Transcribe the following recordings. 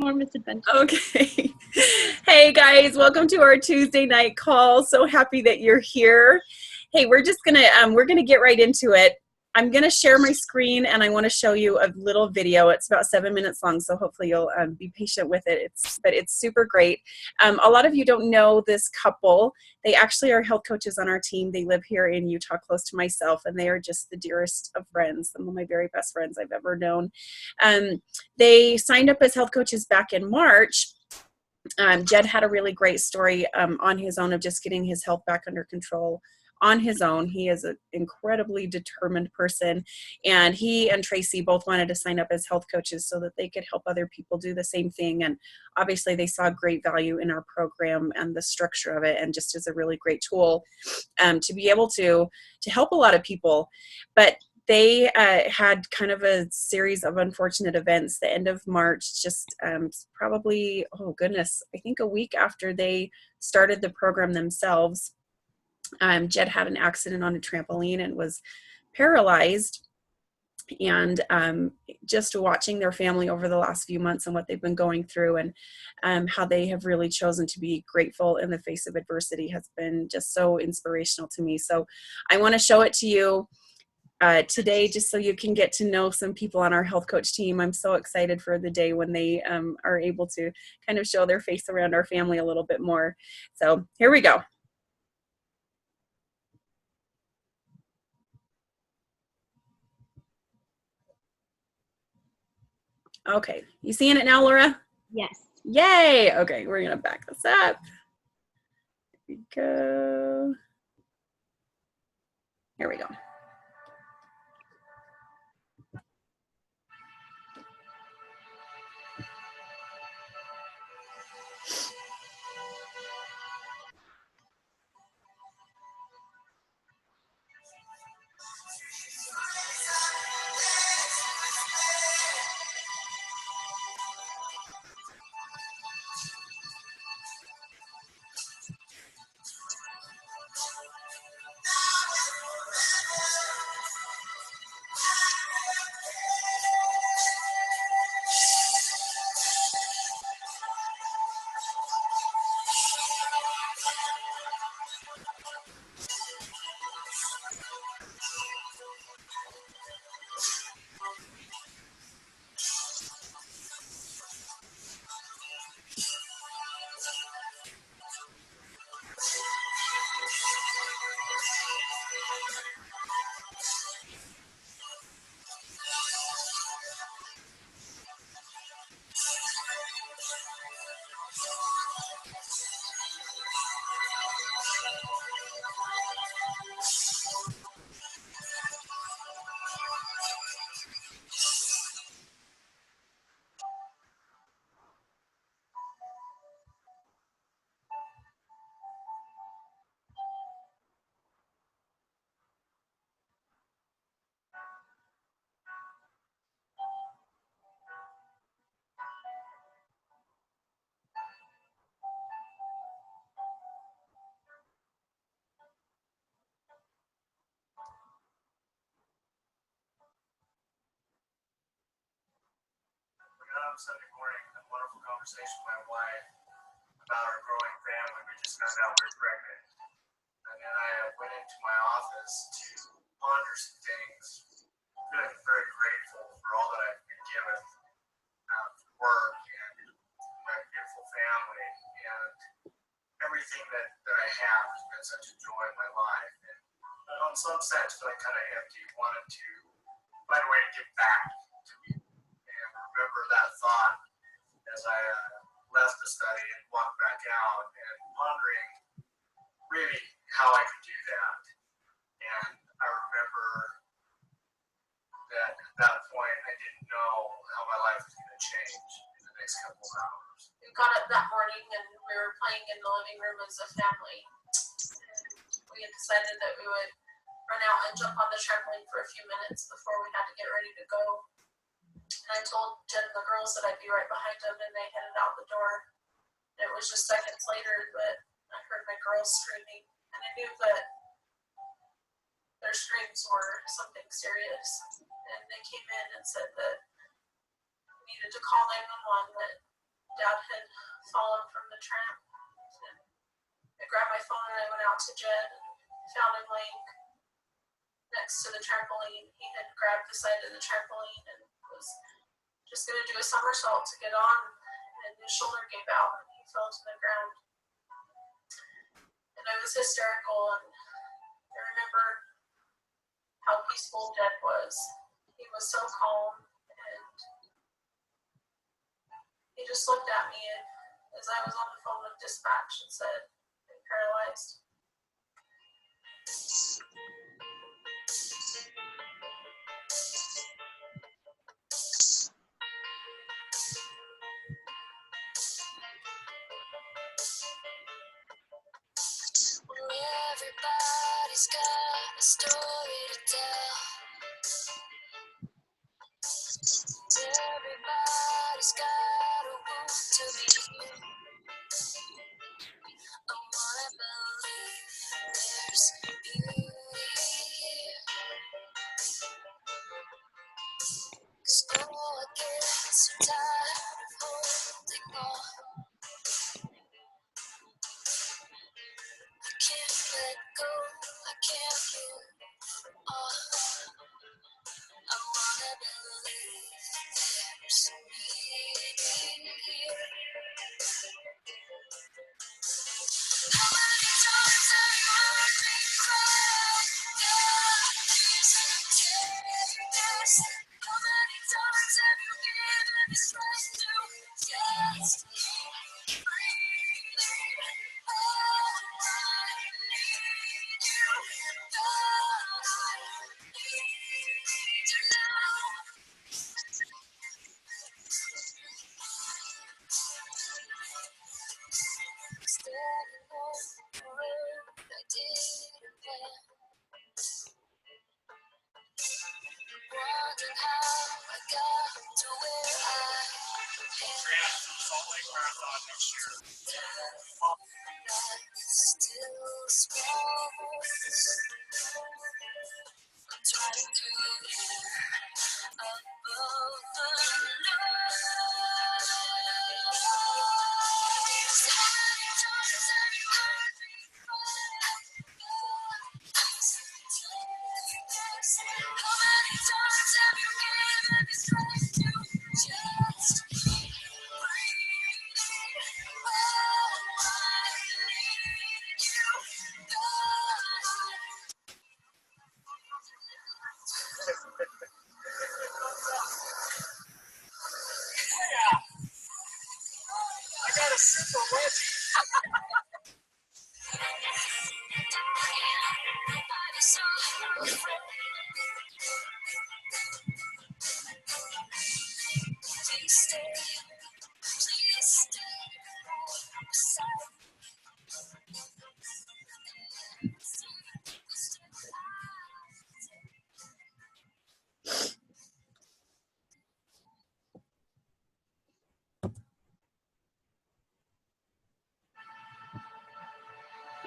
More misadventure. Okay. Hey guys, welcome to our Tuesday night call. So happy that you're here. Hey, we're gonna get right into it. I'm gonna share my screen and I want to show you a little video. It's about 7 minutes long, so hopefully you'll be patient with it. It's super great. A lot of you don't know this couple. They actually are health coaches on our team. They live here in Utah, close to myself, and they are just the dearest of friends. Some of my very best friends I've ever known. They signed up as health coaches back in March. Jed had a really great story on his own of just getting his health back under control on his own. He is an incredibly determined person, and he and Tracy both wanted to sign up as health coaches so that they could help other people do the same thing. And obviously they saw great value in our program and the structure of it, and just as a really great tool to be able to help a lot of people. But they had kind of a series of unfortunate events the end of March, just probably, oh goodness, I think a week after they started the program themselves. Jed had an accident on a trampoline and was paralyzed. And just watching their family over the last few months and what they've been going through, and how they have really chosen to be grateful in the face of adversity has been just so inspirational to me. So I want to show it to you today, just so you can get to know some people on our health coach team. I'm so excited for the day when they are able to kind of show their face around our family a little bit more. So here we go. Okay, you seeing it now, Laura? Yes. Yay! Okay, we're gonna back this up. Here we go. Here we go. Sunday morning, a wonderful conversation with my wife about our growing family. We just found out we were pregnant. And then I went into my office to ponder some things. Feeling very grateful for all that I've been given for work and my beautiful family. And everything that I have has been such a joy in my life. And in some sense, feeling kind of empty, wanted to find a way to give back to people. Remember that thought as I left the study and walked back out and pondering really how I could do that. And I remember that at that point I didn't know how my life was going to change in the next couple of hours. We got up that morning and we were playing in the living room as a family. And we had decided that we would run out and jump on the trampoline for a few minutes before we had to get ready to go. And I told Jen and the girls that I'd be right behind them, and they headed out the door. And it was just seconds later that I heard my girls screaming, and I knew that their screams were something serious. And they came in and said that we needed to call 911, that Dad had fallen from the tramp. And I grabbed my phone and I went out to Jed and found him laying next to the trampoline. He had grabbed the side of the trampoline and was just going to do a somersault to get on, and his shoulder gave out and he fell to the ground. And I was hysterical, and I remember how peaceful Jed was. He was so calm, and he just looked at me as I was on the phone with dispatch and said, "I'm paralyzed." Everybody's got a story to tell. Everybody's got a wound to be healed. I wanna believe there's beauty here. 'Cause oh, I get so tired of holding on. I can't let go, I can't move on. I wanna believe there's meaning here. How many times have you heard me cry? God is tears. How many times have you given me strength to just keep breathing? Oh, I need you, God, I need you now. Standing on the road I didn't plan. Wondering how I got to where I am. That still small voice. I'm trying to live above the noise. How many times have you heard me cry? How many times have you given me strength to just keep breathing? Oh, I need you, God. I got a super wedgie. Nobody's so afraid. Please stay beside me.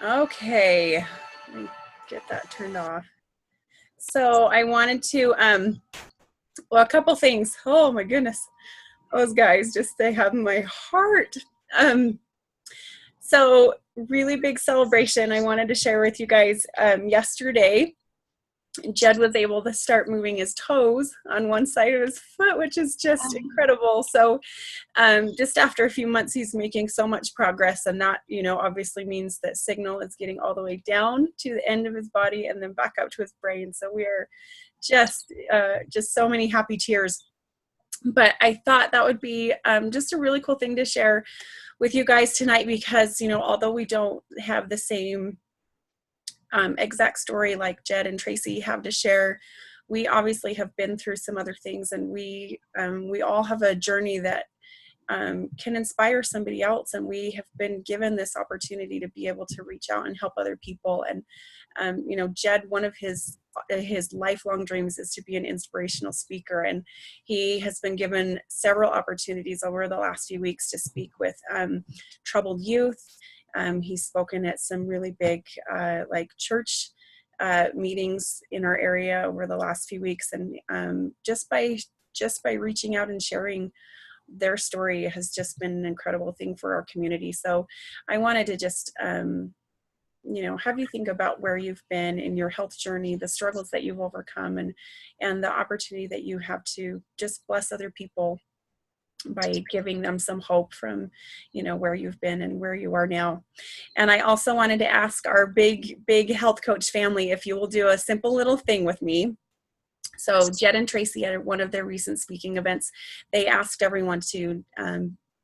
Okay, let me get that turned off. So I wanted to, well, a couple things. Oh my goodness, those guys just, they have my heart. So really big celebration I wanted to share with you guys. Yesterday, Jed was able to start moving his toes on one side of his foot, which is just incredible. So just after a few months, he's making so much progress, and that, you know, obviously means that signal is getting all the way down to the end of his body and then back up to his brain. So we are just so many happy tears. But I thought that would be just a really cool thing to share with you guys tonight, because, you know, although we don't have the same exact story like Jed and Tracy have to share, we obviously have been through some other things, and we all have a journey that can inspire somebody else, and we have been given this opportunity to be able to reach out and help other people. And you know, Jed, one of his lifelong dreams is to be an inspirational speaker, and he has been given several opportunities over the last few weeks to speak with troubled youth. He's spoken at some really big like church meetings in our area over the last few weeks, and just by reaching out and sharing their story has just been an incredible thing for our community. So I wanted to just, have you think about where you've been in your health journey, the struggles that you've overcome, and the opportunity that you have to just bless other people by giving them some hope from, where you've been and where you are now. And I also wanted to ask our big health coach family if you will do a simple little thing with me. So Jed and Tracy at one of their recent speaking events, they asked everyone to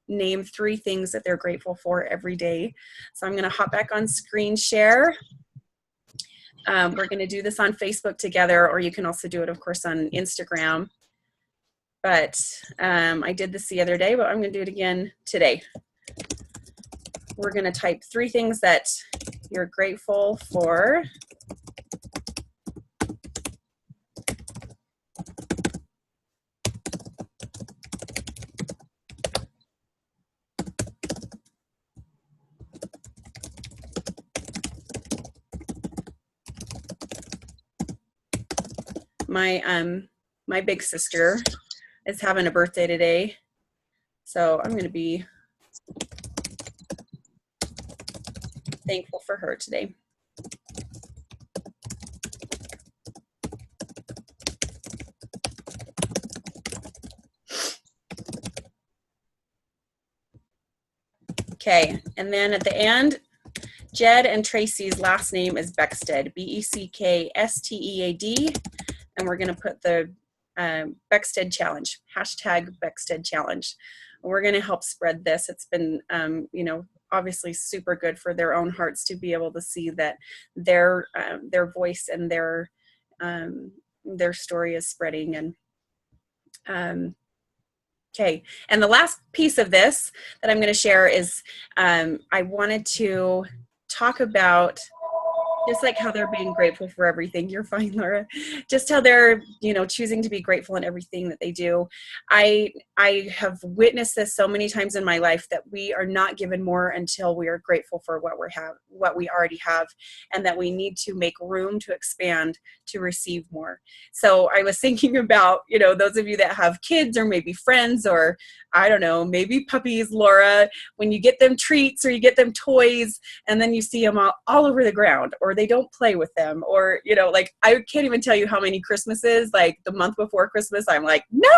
name 3 things that they're grateful for every day. So I'm going to hop back on screen share. We're going to do this on Facebook together, or you can also do it, of course, on Instagram. But I did this the other day, but I'm going to do it again today. We're going to type 3 things that you're grateful for. My big sister is having a birthday today, so I'm going to be thankful for her today. Okay, and then at the end, Jed and Tracy's last name is Beckstead, Beckstead, and we're going to put the Beckstead Challenge, hashtag Beckstead Challenge. We're going to help spread this. It's been, obviously super good for their own hearts to be able to see that their voice and their story is spreading. And okay, and the last piece of this that I'm going to share is I wanted to talk about just like how they're being grateful for everything. You're fine, Laura. Just how they're, choosing to be grateful in everything that they do. I have witnessed this so many times in my life that we are not given more until we are grateful for what we already have, and that we need to make room to expand to receive more. So I was thinking about, those of you that have kids or maybe friends or I don't know, maybe puppies, Laura, when you get them treats or you get them toys and then you see them all over the ground, or they don't play with them, or, I can't even tell you how many Christmases, like the month before Christmas, I'm like, no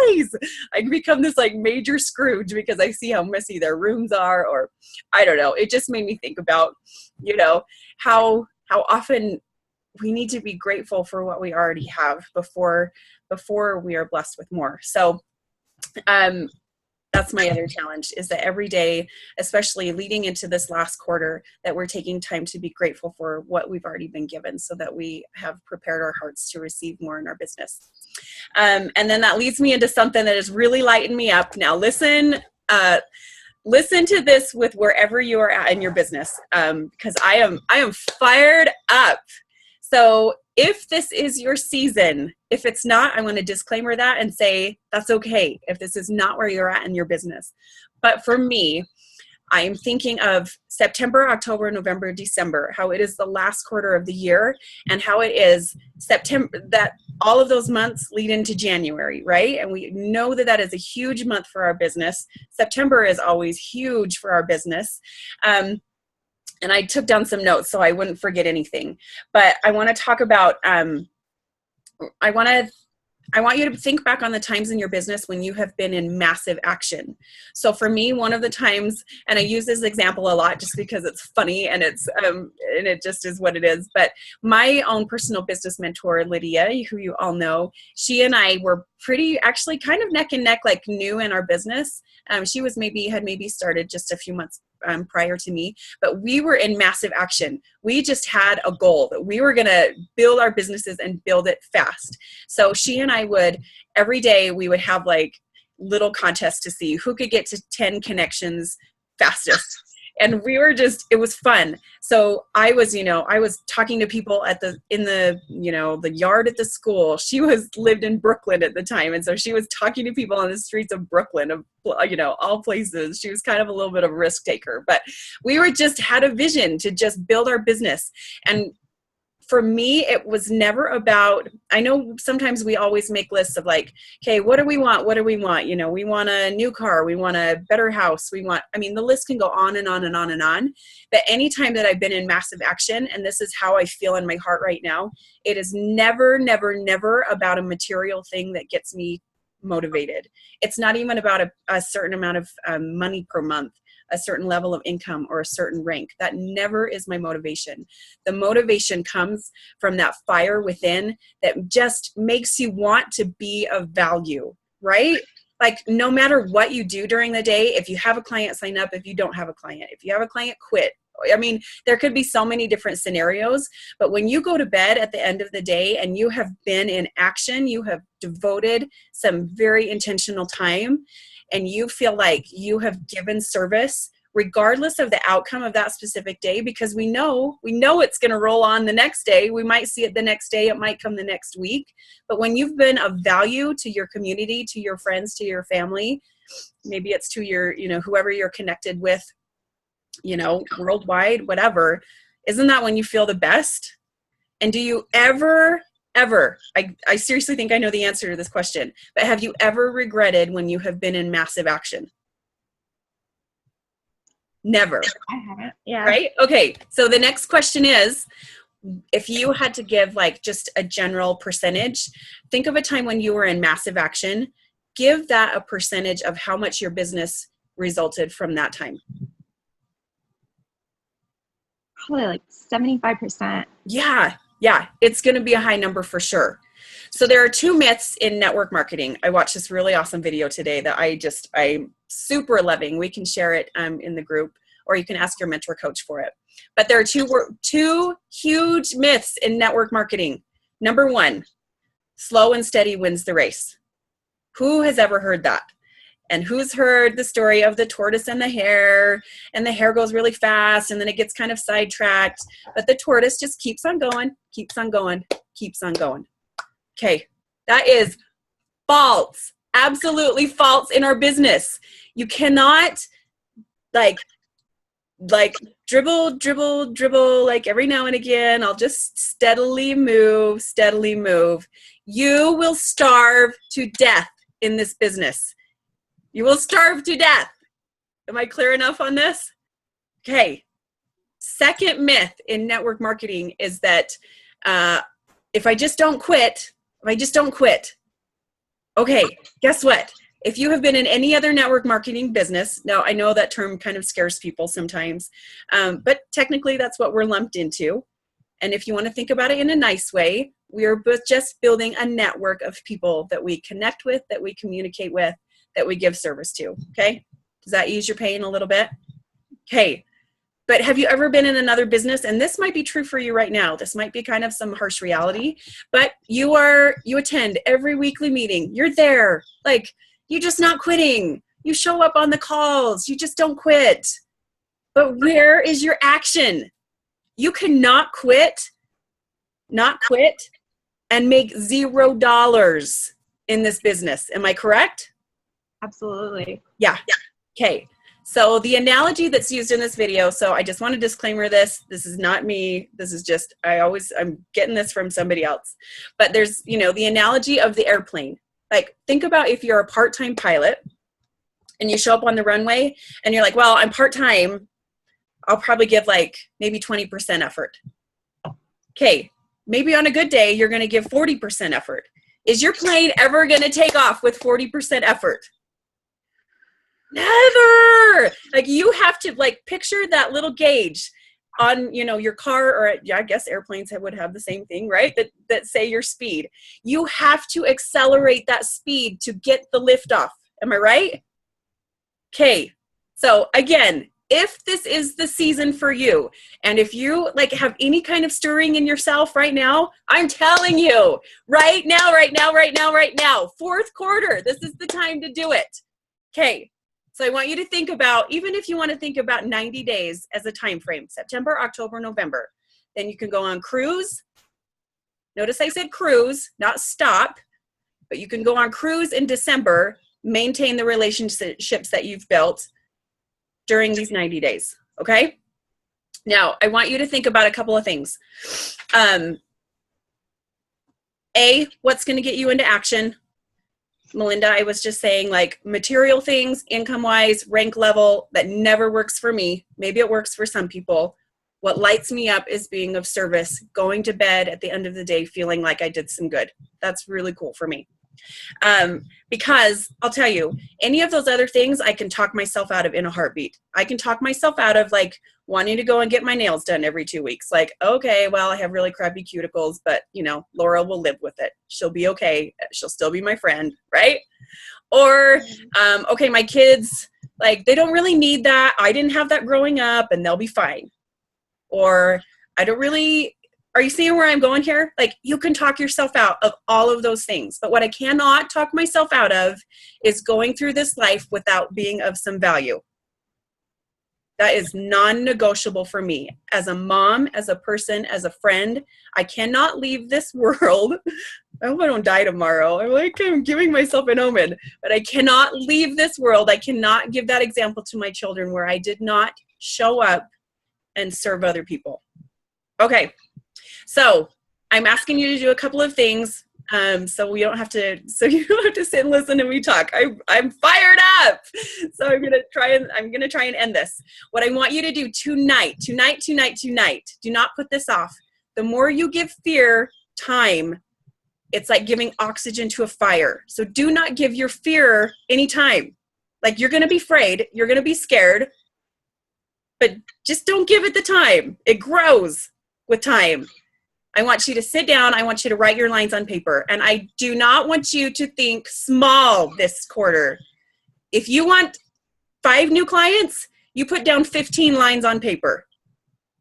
toys. I become this like major Scrooge because I see how messy their rooms are, or I don't know. It just made me think about, how often we need to be grateful for what we already have before we are blessed with more. So, that's my other challenge, is that every day, especially leading into this last quarter, that we're taking time to be grateful for what we've already been given so that we have prepared our hearts to receive more in our business. And then that leads me into something that has really lightened me up. Now listen to this with wherever you are at in your business, because I am fired up. So if this is your season, if it's not, I want to disclaimer that and say that's okay if this is not where you're at in your business. But for me, I'm thinking of September, October, November, December, how it is the last quarter of the year, and how it is September, that all of those months lead into January, right? And we know that that is a huge month for our business. September is always huge for our business. And I took down some notes so I wouldn't forget anything. But I want to talk about, I want you to think back on the times in your business when you have been in massive action. So for me, one of the times, and I use this example a lot just because it's funny and it's and it just is what it is. But my own personal business mentor, Lydia, who you all know, she and I were actually kind of neck and neck, like new in our business. She was had maybe started just a few months prior to me, but we were in massive action. We just had a goal that we were going to build our businesses and build it fast. So she and I would, every day we would have like little contests to see who could get to 10 connections fastest. And we were it was fun. So I was talking to people in the yard at the school. She lived in Brooklyn at the time. And so she was talking to people on the streets of Brooklyn, of, all places. She was kind of a little bit of a risk taker, but we had a vision to just build our business. And for me, it was never about, I know sometimes we always make lists of like, okay, what do we want? What do we want? You know, we want a new car. We want a better house. We want, I mean, the list can go on and on and on and on. But anytime that I've been in massive action, and this is how I feel in my heart right now, it is never, never, never about a material thing that gets me motivated. It's not even about a certain amount of money per month, a certain level of income, or a certain rank. That never is my motivation. The motivation comes from that fire within that just makes you want to be of value, right? Like no matter what you do during the day, if you have a client, sign up. If you don't have a client, if you have a client, quit. I mean, there could be so many different scenarios, but when you go to bed at the end of the day and you have been in action, you have devoted some very intentional time, and you feel like you have given service regardless of the outcome of that specific day, because we know it's going to roll on the next day. We might see it the next day. It might come the next week. But when you've been of value to your community, to your friends, to your family, maybe it's to your, you know, whoever you're connected with, you know, worldwide, whatever, isn't that when you feel the best? And do you ever, I seriously think I know the answer to this question, but have you ever regretted when you have been in massive action? Never. I haven't. Yeah. Right? Okay. So the next question is, if you had to give like just a general percentage, think of a time when you were in massive action, give that a percentage of how much your business resulted from that time. Probably like 75%. Yeah, it's going to be a high number for sure. So there are two myths in network marketing. I watched this really awesome video today that I'm super loving. We can share it in the group, or you can ask your mentor coach for it. But there are two huge myths in network marketing. Number one, slow and steady wins the race. Who has ever heard that? And who's heard the story of the tortoise and the hare goes really fast and then it gets kind of sidetracked, but the tortoise just keeps on going, keeps on going, keeps on going. Okay, that is false, absolutely false in our business. You cannot like dribble, like every now and again, I'll just steadily move. You will starve to death in this business. You will starve to death. Am I clear enough on this? Okay. Second myth in network marketing is that if I just don't quit, okay, guess what? If you have been in any other network marketing business, now I know that term kind of scares people sometimes, but technically that's what we're lumped into. And if you want to think about it in a nice way, we are just building a network of people that we connect with, that we communicate with, that we give service to, okay? Does that ease your pain a little bit? Okay, but have you ever been in another business? And this might be true for you right now. This might be kind of some harsh reality, but you attend every weekly meeting. You're there, like you're just not quitting. You show up on the calls. You just don't quit. But where is your action? You cannot quit, and make $0 in this business. Am I correct? Absolutely. Yeah. Okay. So the analogy that's used in this video, so I just want to disclaimer this is not me. This is just, I'm getting this from somebody else. But there's, the analogy of the airplane. Like, think about if you're a part-time pilot and you show up on the runway and you're like, well, I'm part-time. I'll probably give like maybe 20% effort. Okay. Maybe on a good day, you're going to give 40% effort. Is your plane ever going to take off with 40% effort? Never. Like, you have to picture that little gauge on, your car, or I guess airplanes would have the same thing, right? That say your speed. You have to accelerate that speed to get the lift off. Am I right? Okay. So again, if this is the season for you, and if you have any kind of stirring in yourself right now, I'm telling you, right now, fourth quarter, this is the time to do it. Okay. So I want you to think about, even if you want to think about 90 days as a time frame, September, October, November, then you can go on cruise. Notice I said cruise, not stop, but you can go on cruise in December, maintain the relationships that you've built during these 90 days, okay? Now, I want you to think about a couple of things. What's going to get you into action? Melinda, I was just saying, like, material things, income-wise, rank level, that never works for me. Maybe it works for some people. What lights me up is being of service, going to bed at the end of the day feeling like I did some good. That's really cool for me. Because I'll tell you, any of those other things I can talk myself out of in a heartbeat. I can talk myself out of, like, wanting to go and get my nails done every 2 weeks. Like, okay, well, I have really crappy cuticles, but, you know, Laura will live with it. She'll be okay. She'll still be my friend, right? Or, okay, my kids, like, they don't really need that. I didn't have that growing up, and they'll be fine. Or, I don't really, are you seeing where I'm going here? Like, you can talk yourself out of all of those things. But what I cannot talk myself out of is going through this life without being of some value. That is non-negotiable for me. As a mom, as a person, as a friend, I cannot leave this world. I hope I don't die tomorrow. I'm giving myself an omen. But I cannot leave this world. I cannot give that example to my children where I did not show up and serve other people. Okay, so I'm asking you to do a couple of things. So you don't have to sit and listen to me talk. I'm fired up. So I'm gonna try and end this. What I want you to do tonight, do not put this off. The more you give fear time, it's like giving oxygen to a fire. So do not give your fear any time. Like, you're gonna be afraid, you're gonna be scared, but just don't give it the time. It grows with time. I want you to sit down. I want you to write your lines on paper. And I do not want you to think small this quarter. If you want 5 new clients, you put down 15 lines on paper.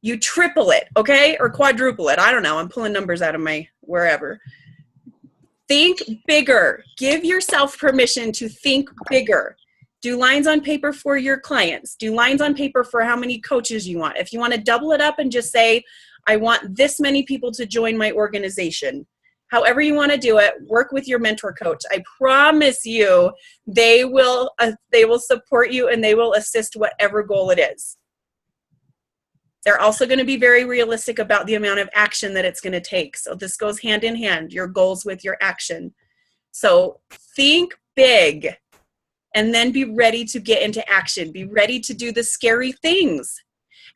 You triple it, okay? Or quadruple it. I don't know. I'm pulling numbers out of my wherever. Think bigger. Give yourself permission to think bigger. Do lines on paper for your clients. Do lines on paper for how many coaches you want. If you want to double it up and just say, I want this many people to join my organization. However you want to do it, work with your mentor coach. I promise you, they will support you and they will assist whatever goal it is. They're also going to be very realistic about the amount of action that it's going to take. So this goes hand in hand, your goals with your action. So think big and then be ready to get into action. Be ready to do the scary things.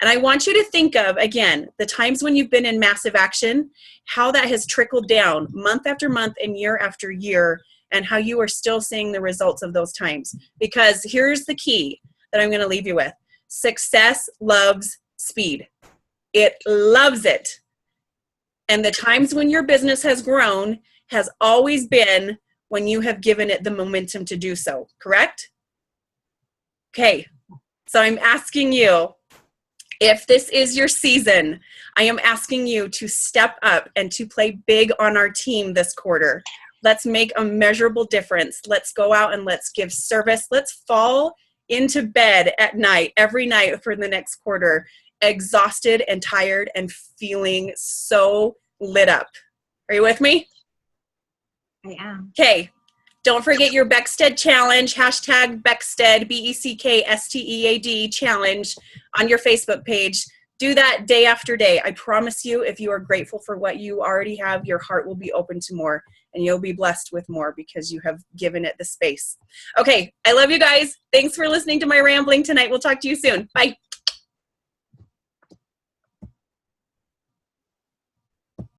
And I want you to think of, again, the times when you've been in massive action, how that has trickled down month after month and year after year, and how you are still seeing the results of those times. Because here's the key that I'm going to leave you with. Success loves speed. It loves it. And the times when your business has grown has always been when you have given it the momentum to do so, correct? Okay, so I'm asking you, if this is your season, I am asking you to step up and to play big on our team this quarter. Let's make a measurable difference. Let's go out and let's give service. Let's fall into bed at night, every night for the next quarter, exhausted and tired and feeling so lit up. Are you with me? I am. Okay. Don't forget your Beckstead challenge, hashtag Beckstead, BECKSTEAD challenge on your Facebook page. Do that day after day. I promise you, if you are grateful for what you already have, your heart will be open to more and you'll be blessed with more because you have given it the space. Okay, I love you guys. Thanks for listening to my rambling tonight. We'll talk to you soon. Bye.